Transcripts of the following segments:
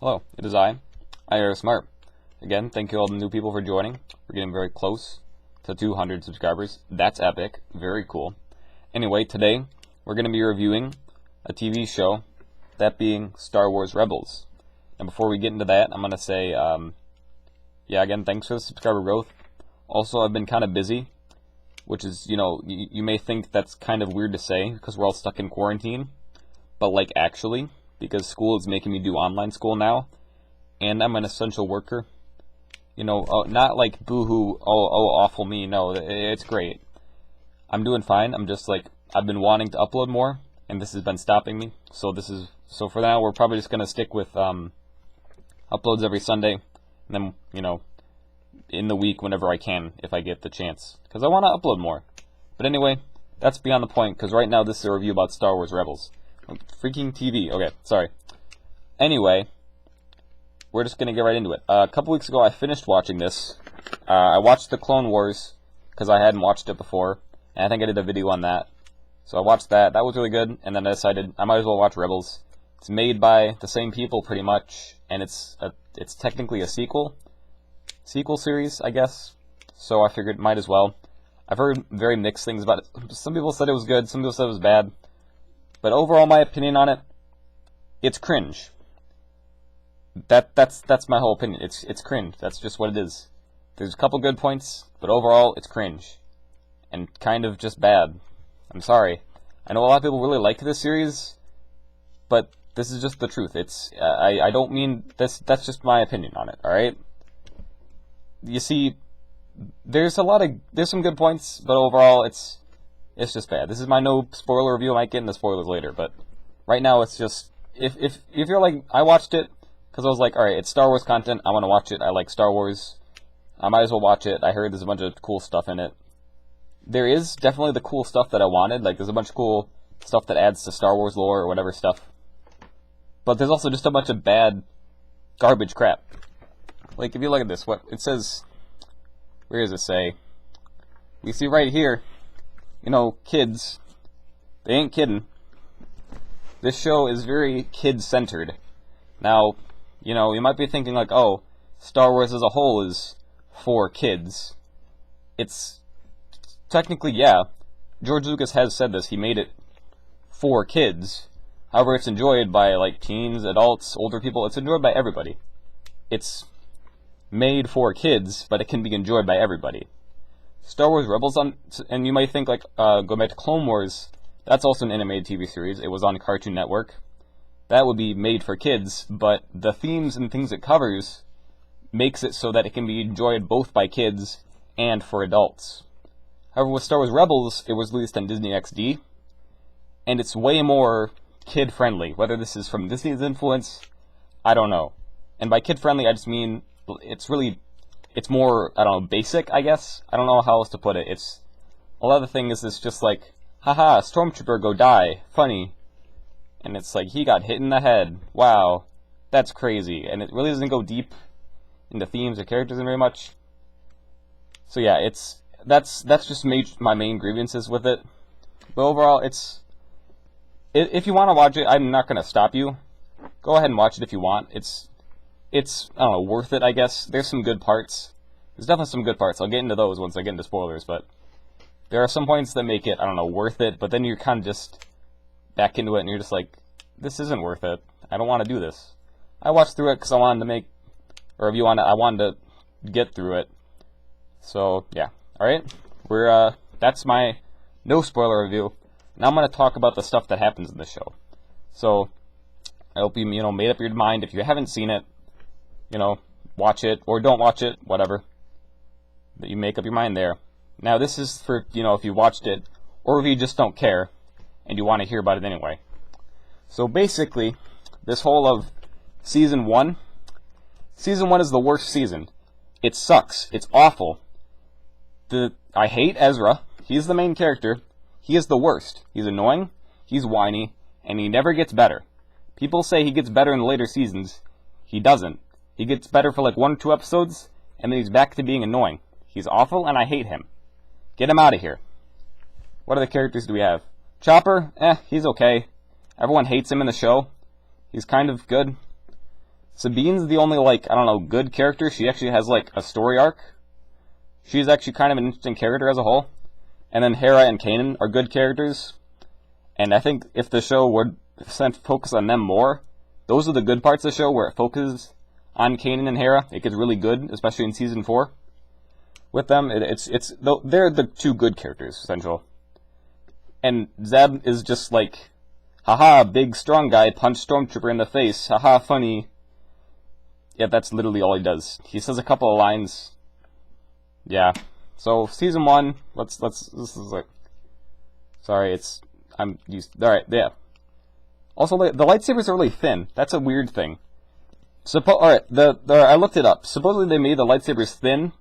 Hello, it is I are Smart. Again, thank you all the new people for joining. We're getting very close to 200 subscribers. That's epic. Very cool. Anyway, today we're going to be reviewing a TV show, that being Star Wars Rebels. And before we get into that, I'm going to say, again, thanks for the subscriber growth. Also, I've been kind of busy, which is, you may think that's kind of weird to say because we're all stuck in quarantine. But, actually, because school is making me do online school now, and I'm an essential worker. Not like boo-hoo, awful me. No, it's great. I'm doing fine. I'm just I've been wanting to upload more, and this has been stopping me. So for now, we're probably just gonna stick with uploads every Sunday, and then in the week whenever I can, if I get the chance, because I want to upload more. But anyway, that's beyond the point. Because right now, this is a review about Star Wars Rebels. Freaking TV. Okay, sorry. Anyway, we're just gonna get right into it. A couple weeks ago, I finished watching this. I watched the Clone Wars because I hadn't watched it before, and I think I did a video on that. So I watched that. That was really good, and then I decided I might as well watch Rebels. It's made by the same people, pretty much, and it's technically a sequel series, I guess. So I figured might as well. I've heard very mixed things about it. Some people said it was good. Some people said it was bad. But overall, my opinion on it, it's cringe. That's my whole opinion. It's cringe. That's just what it is. There's a couple good points, but overall, it's cringe. And kind of just bad. I'm sorry. I know a lot of people really like this series, but this is just the truth. I don't mean this. That's just my opinion on it. All right. You see, there's some good points, but overall, it's just bad. This is my no spoiler review. I might get into spoilers later, but right now it's just if you're like, I watched it because I was like, all right, it's Star Wars content. I want to watch it. I like Star Wars. I might as well watch it. I heard there's a bunch of cool stuff in it. There is definitely the cool stuff that I wanted. There's a bunch of cool stuff that adds to Star Wars lore or whatever stuff. But there's also just a bunch of bad, garbage crap. If you look at this, what it says, where does it say? You see right here, kids, they ain't kidding. This show is very kid-centered. Now, you might be thinking oh, Star Wars as a whole is for kids. It's technically, yeah. George Lucas has said this. He made it for kids. However, it's enjoyed by teens, adults, older people. It's enjoyed by everybody. It's made for kids, but it can be enjoyed by everybody. Star Wars Rebels, and you might think go back to Clone Wars, that's also an animated TV series. It was on Cartoon Network. That would be made for kids, but the themes and things it covers makes it so that it can be enjoyed both by kids and for adults. However, with Star Wars Rebels, it was released on Disney XD, and it's way more kid-friendly. Whether this is from Disney's influence, I don't know. And by kid-friendly, I just mean it's more, I don't know, basic, I guess. I don't know how else to put it. A lot of the things is just haha, Stormtrooper go die, funny. And it's he got hit in the head, wow, that's crazy. And it really doesn't go deep into themes or characters very much. So yeah, that's just my main grievances with it. But overall, if you want to watch it, I'm not going to stop you. Go ahead and watch it if you want. It's I don't know, worth it, I guess. There's some good parts. There's definitely some good parts. I'll get into those once I get into spoilers, but there are some points that make it, I don't know, worth it, but then you're kind of just back into it, and you're just this isn't worth it. I don't want to do this. I watched through it because I wanted to make a review on it. I wanted to get through it. So, yeah. Alright? That's my no spoiler review. Now I'm going to talk about the stuff that happens in the show. So, I hope you, made up your mind. If you haven't seen it, watch it, or don't watch it, whatever. But you make up your mind there. Now, this is for, if you watched it, or if you just don't care, and you want to hear about it anyway. So, basically, this whole of Season 1 is the worst season. It sucks. It's awful. I hate Ezra. He's the main character. He is the worst. He's annoying, he's whiny, and he never gets better. People say he gets better in the later seasons. He doesn't. He gets better for 1 or 2 episodes, and then he's back to being annoying. He's awful, and I hate him. Get him out of here. What other characters do we have? Chopper? He's okay. Everyone hates him in the show. He's kind of good. Sabine's the only, like, I don't know, good character. She actually has, like, a story arc. She's actually kind of an interesting character as a whole. And then Hera and Kanan are good characters. And I think if the show would focus on them more, those are the good parts of the show where it focuses on Kanan and Hera. It gets really good, especially in Season 4. With them, they're the two good characters, essentially. And Zeb is just like, haha, big strong guy, punch Stormtrooper in the face, haha, funny. Yeah, that's literally all he does. He says a couple of lines. Yeah. So, Season 1, this is like, sorry, alright, yeah. Also, the lightsabers are really thin. That's a weird thing. Alright, I looked it up. Supposedly they made the lightsabers thin.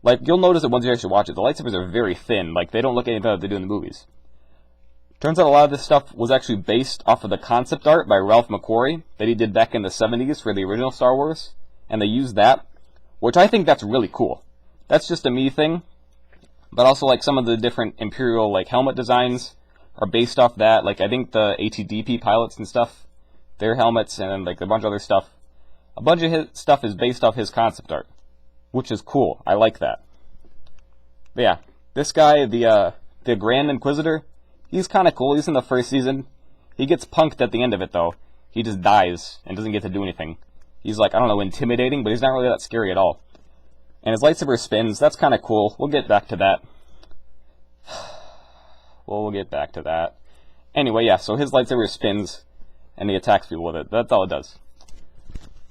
Like, you'll notice it once you actually watch it. The lightsabers are very thin. Like, they don't look anything like they do in the movies. Turns out a lot of this stuff was actually based off of the concept art by Ralph McQuarrie that he did back in the 70s for the original Star Wars. And they used that, which I think that's really cool. That's just a me thing. But also, like, some of the different Imperial, like, helmet designs are based off that. Like, I think the ATDP pilots and stuff, their helmets, and then, like, a bunch of other stuff. A bunch of his stuff is based off his concept art, which is cool. I like that. But yeah, this guy, the Grand Inquisitor, he's kind of cool. He's in the first season. He gets punked at the end of it, though. He just dies and doesn't get to do anything. He's like, I don't know, intimidating, but he's not really that scary at all. And his lightsaber spins. That's kind of cool. We'll get back to that. We'll get back to that. Anyway, yeah, so his lightsaber spins, and he attacks people with it. That's all it does.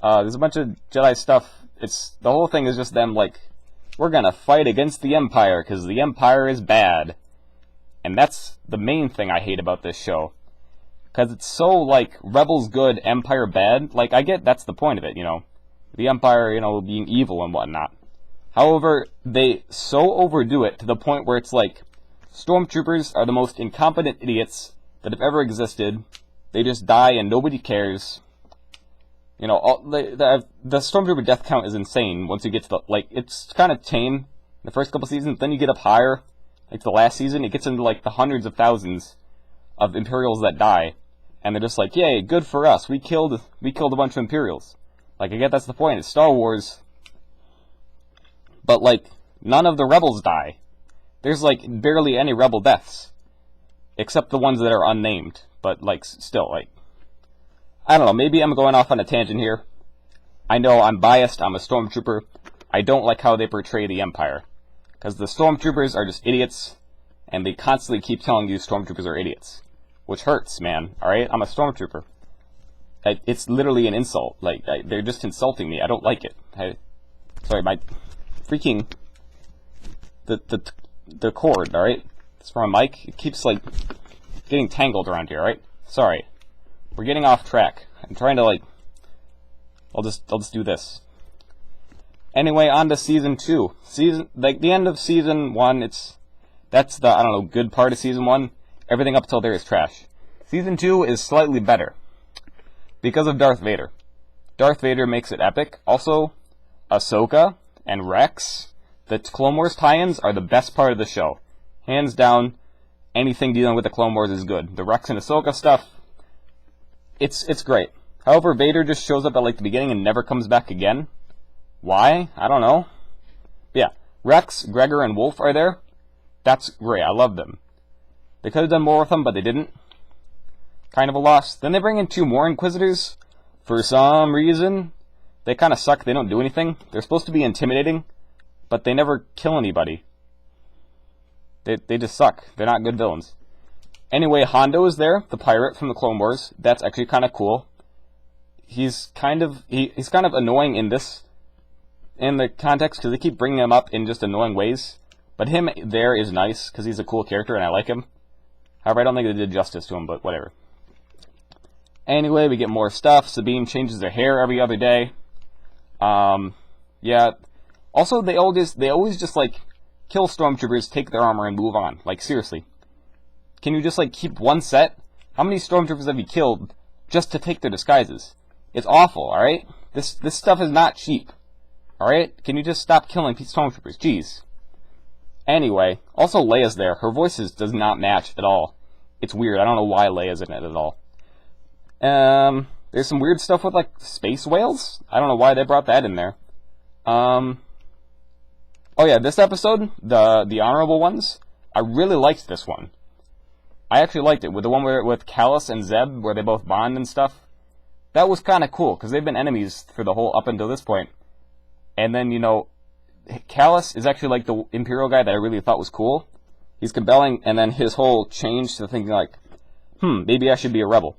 There's a bunch of Jedi stuff. The whole thing is just them, like, we're gonna fight against the Empire, because the Empire is bad. And that's the main thing I hate about this show. Because it's so, like, Rebels good, Empire bad. Like, I get that's the point of it, you know. The Empire, you know, being evil and whatnot. However, they so overdo it to the point where it's like, Stormtroopers are the most incompetent idiots that have ever existed. They just die and nobody cares. You know, the Stormtrooper death count is insane once you get to the, like, it's kind of tame in the first couple seasons, then you get up higher. Like the last season, it gets into like the hundreds of thousands of Imperials that die. And they're just like, yay, good for us, we killed a bunch of Imperials. Like, I get that's the point, it's Star Wars. But, like, none of the rebels die. There's, like, barely any rebel deaths. Except the ones that are unnamed. But, like, still, like, I don't know, maybe I'm going off on a tangent here. I know I'm biased, I'm a Stormtrooper. I don't like how they portray the Empire. Because the Stormtroopers are just idiots, and they constantly keep telling you Stormtroopers are idiots. Which hurts, man, alright? I'm a Stormtrooper. It's literally an insult. Like, they're just insulting me. I don't like it. Sorry, my freaking... The cord, alright? It's from a mic. It keeps, like, getting tangled around here, alright? Sorry. We're getting off track. I'm trying to, like... I'll just do this. Anyway, on to Season 2. The end of Season 1, that's the, I don't know, good part of Season 1. Everything up till there is trash. Season 2 is slightly better. Because of Darth Vader. Darth Vader makes it epic. Also, Ahsoka and Rex, the Clone Wars tie-ins are the best part of the show. Hands down, anything dealing with the Clone Wars is good. The Rex and Ahsoka stuff, it's great. However, Vader just shows up at, like, the beginning and never comes back again. Why? I don't know. But yeah, Rex, Gregor, and Wolf are there. That's great. I love them. They could have done more with them, but they didn't. Kind of a loss. Then they bring in 2 more Inquisitors. For some reason, they kind of suck. They don't do anything. They're supposed to be intimidating, but they never kill anybody. They just suck. They're not good villains. Anyway, Hondo is there, the pirate from the Clone Wars. That's actually kind of cool. He's kind of annoying in the context, because they keep bringing him up in just annoying ways. But him there is nice, because he's a cool character and I like him. However, I don't think they did justice to him, but whatever. Anyway, we get more stuff. Sabine changes her hair every other day. Yeah. Also, they always just, like, kill Stormtroopers, take their armor, and move on. Like, seriously. Can you just, like, keep one set? How many Stormtroopers have you killed just to take their disguises? It's awful, alright? This stuff is not cheap. Alright? Can you just stop killing Stormtroopers? Jeez. Anyway, also Leia's there. Her voice does not match at all. It's weird. I don't know why Leia's in it at all. There's some weird stuff with, like, space whales. I don't know why they brought that in there. Oh yeah, this episode, the honorable ones, I really liked this one. I actually liked it, with the one with Callus and Zeb, where they both bond and stuff. That was kind of cool, because they've been enemies for the whole up until this point. And then, you know, Callus is actually like the Imperial guy that I really thought was cool. He's compelling, and then his whole change to thinking like, maybe I should be a rebel.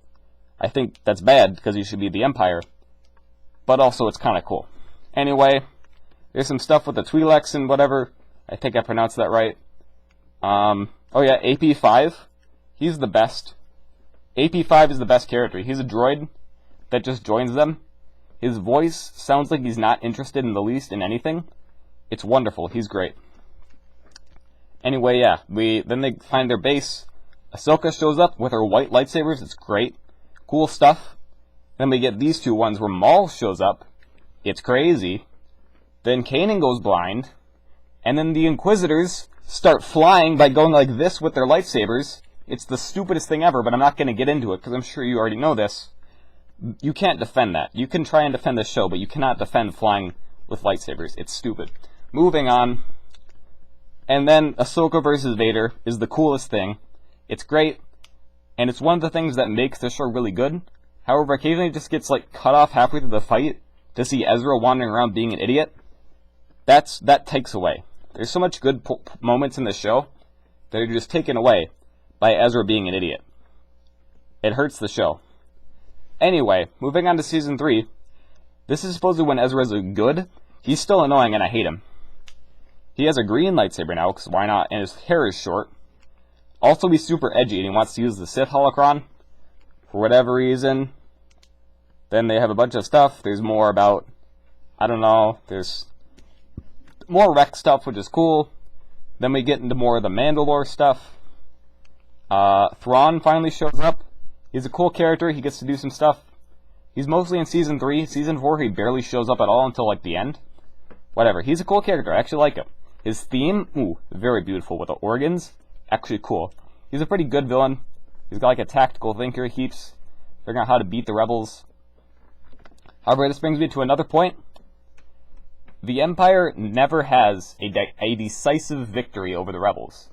I think that's bad, because you should be the Empire. But also, it's kind of cool. Anyway, there's some stuff with the Twi'leks and whatever. I think I pronounced that right. Oh yeah, AP5. He's the best. AP5 is the best character. He's a droid that just joins them. His voice sounds like he's not interested in the least in anything. It's wonderful. He's great. Anyway, yeah, then they find their base. Ahsoka shows up with her white lightsabers. It's great. Cool stuff. Then we get these two ones where Maul shows up. It's crazy. Then Kanan goes blind. And then the Inquisitors start flying by going like this with their lightsabers. It's the stupidest thing ever, but I'm not going to get into it because I'm sure you already know this. You can't defend that. You can try and defend this show, but you cannot defend flying with lightsabers. It's stupid. Moving on. And then Ahsoka versus Vader is the coolest thing. It's great. And it's one of the things that makes the show really good. However, occasionally it just gets like cut off halfway through the fight to see Ezra wandering around being an idiot. That takes away. There's so much good moments in the show that are just taken away by Ezra being an idiot. It hurts the show. Anyway, moving on to Season 3. This is supposedly when Ezra's good. He's still annoying and I hate him. He has a green lightsaber now, because why not? And his hair is short. Also, he's super edgy and he wants to use the Sith holocron for whatever reason. Then they have a bunch of stuff. There's more about, I don't know, there's more Rex stuff, which is cool. Then we get into more of the Mandalore stuff. Thrawn finally shows up. He's a cool character. He gets to do some stuff. He's mostly in Season 3. Season 4, he barely shows up at all until, like, the end. Whatever. He's a cool character. I actually like him. His theme, very beautiful with the organs. Actually cool. He's a pretty good villain. He's got, like, a tactical thinker. He keeps figuring out how to beat the rebels. However, this brings me to another point. The Empire never has a decisive victory over the rebels.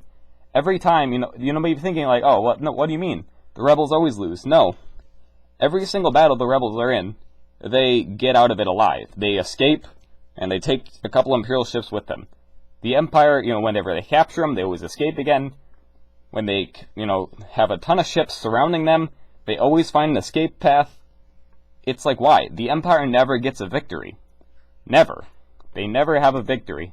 Every time, you may be thinking, like, oh, what do you mean? The rebels always lose. No. Every single battle the rebels are in, they get out of it alive. They escape, and they take a couple Imperial ships with them. The Empire, whenever they capture them, they always escape again. When they, have a ton of ships surrounding them, they always find an escape path. It's like, why? The Empire never gets a victory. Never. They never have a victory.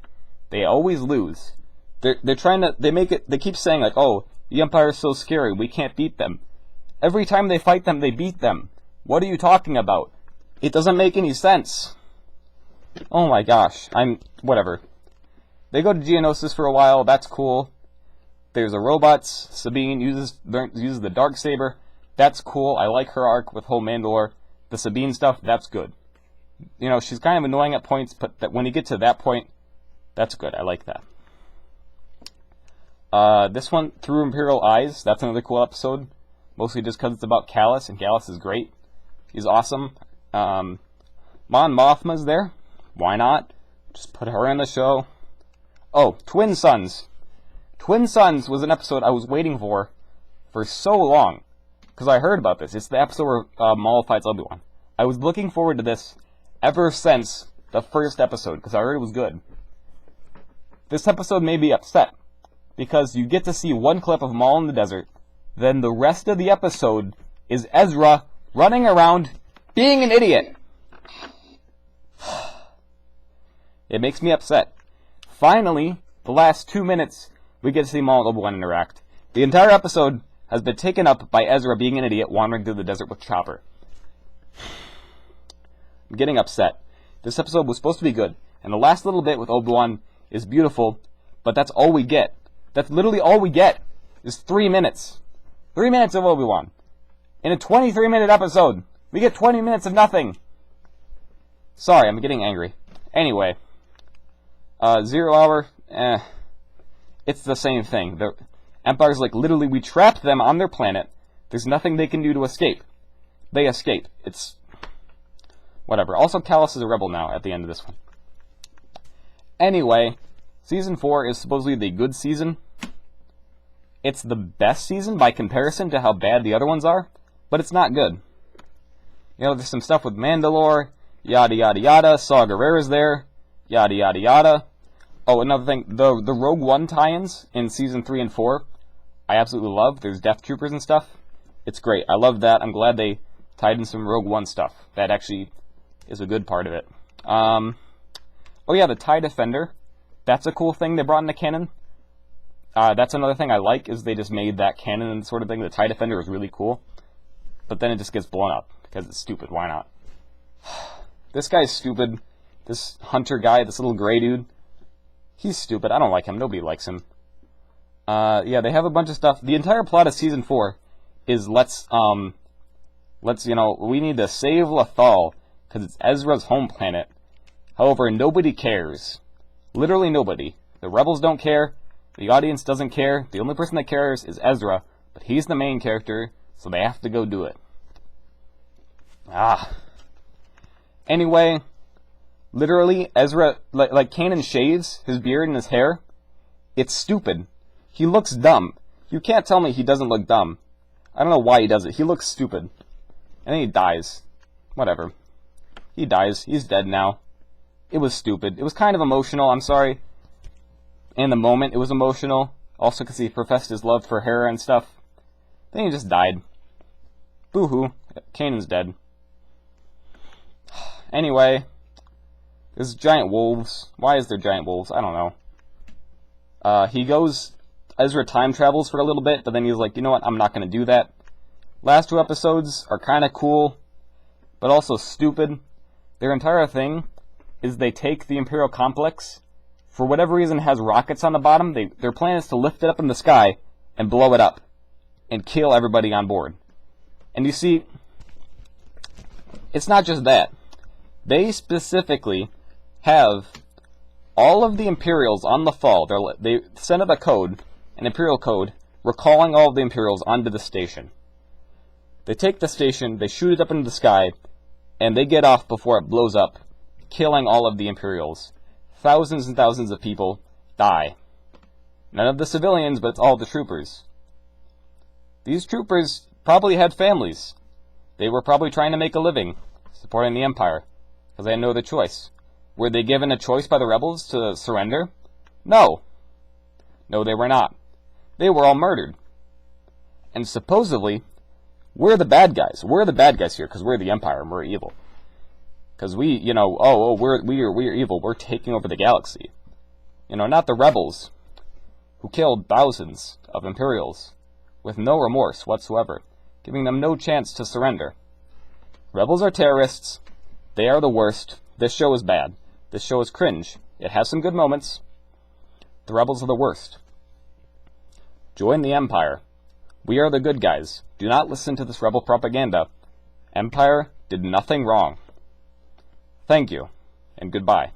They always lose. They're trying to, they keep saying, like, oh, the Empire is so scary, we can't beat them. Every time they fight them, they beat them. What are you talking about? It doesn't make any sense. Oh my gosh, whatever. They go to Geonosis for a while, that's cool. There's a robots, Sabine uses the Darksaber, that's cool, I like her arc with whole Mandalore. The Sabine stuff, that's good. She's kind of annoying at points, but when you get to that point, that's good, I like that. This one, Through Imperial Eyes, that's another cool episode. Mostly just because it's about Callus, and Callus is great. He's awesome. Mon Mothma's there. Why not? Just put her in the show. Oh, Twin Sons. Twin Sons was an episode I was waiting for so long. Because I heard about this. It's the episode where Maul fights Obi-Wan. I was looking forward to this ever since the first episode, because I heard it was good. This episode made me upset. Because you get to see one clip of Maul in the desert, then the rest of the episode is Ezra running around being an idiot. It makes me upset. Finally, the last 2 minutes, we get to see Maul and Obi-Wan interact. The entire episode has been taken up by Ezra being an idiot wandering through the desert with Chopper. I'm getting upset. This episode was supposed to be good, and the last little bit with Obi-Wan is beautiful, but that's all we get. That's literally all we get, is 3 minutes. 3 minutes of Obi-Wan. In a 23-minute episode, we get 20 minutes of nothing. Sorry, I'm getting angry. Anyway, 0 Hour, it's the same thing. The Empire's like, literally, we trapped them on their planet. There's nothing they can do to escape. They escape. It's Whatever. Also, Callus is a rebel now at the end of this one. Anyway, Season 4 is supposedly the good season. It's the best season by comparison to how bad the other ones are, but it's not good. You know, there's some stuff with Mandalore, yada yada yada, Saw Gerrera's there, yada yada yada. Oh, another thing, the Rogue One tie-ins in Season 3 and 4, I absolutely love. There's Death Troopers and stuff. It's great. I love that. I'm glad they tied in some Rogue One stuff. That actually is a good part of it. Oh yeah, the TIE Defender. That's a cool thing they brought into canon. That's another thing I like, is they just made that canon sort of thing. The TIE Defender is really cool. But then it just gets blown up, because it's stupid. Why not? This guy's stupid. This Hunter guy, this little gray dude. He's stupid. I don't like him. Nobody likes him. Yeah, they have a bunch of stuff. The entire plot of Season 4 is let's, you know, we need to save Lothal, because it's Ezra's home planet. However, nobody cares. Literally nobody. The rebels don't care. The audience doesn't care. The only person that cares is Ezra, but he's the main character, so they have to go do it. Anyway, literally, Ezra, like Kanan shaves his beard and his hair. It's stupid. He looks dumb. You can't tell me he doesn't look dumb. I don't know why he does it. He looks stupid. And then he dies. Whatever. He dies. He's dead now. It was stupid. It was kind of emotional, I'm sorry. In the moment, it was emotional. Also because he professed his love for Hera and stuff. Then he just died. Boo-hoo. Kanan's dead. Anyway, there's giant wolves. Why is there giant wolves? I don't know. Ezra time travels for a little bit, but then he's like, you know what, I'm not going to do that. Last 2 episodes are kind of cool, but also stupid. Their entire thing is they take the Imperial Complex, for whatever reason it has rockets on the bottom. Their plan is to lift it up in the sky and blow it up and kill everybody on board. And you see, it's not just that. They specifically have all of the Imperials on the fall. They sent out a code, an Imperial code, recalling all of the Imperials onto the station. They take the station, they shoot it up into the sky, and they get off before it blows up, killing all of the Imperials. Thousands and thousands of people die. None of the civilians, but it's all the troopers. These troopers probably had families. They were probably trying to make a living, supporting the Empire, because they had no other choice. Were they given a choice by the rebels to surrender? No. No, they were not. They were all murdered. And supposedly, we're the bad guys. We're the bad guys here, because we're the Empire and we're evil. Because we, you know, we're evil. We're taking over the galaxy. You know, not the rebels, who killed thousands of Imperials with no remorse whatsoever, giving them no chance to surrender. Rebels are terrorists. They are the worst. This show is bad. This show is cringe. It has some good moments. The rebels are the worst. Join the Empire. We are the good guys. Do not listen to this rebel propaganda. Empire did nothing wrong. Thank you, and goodbye.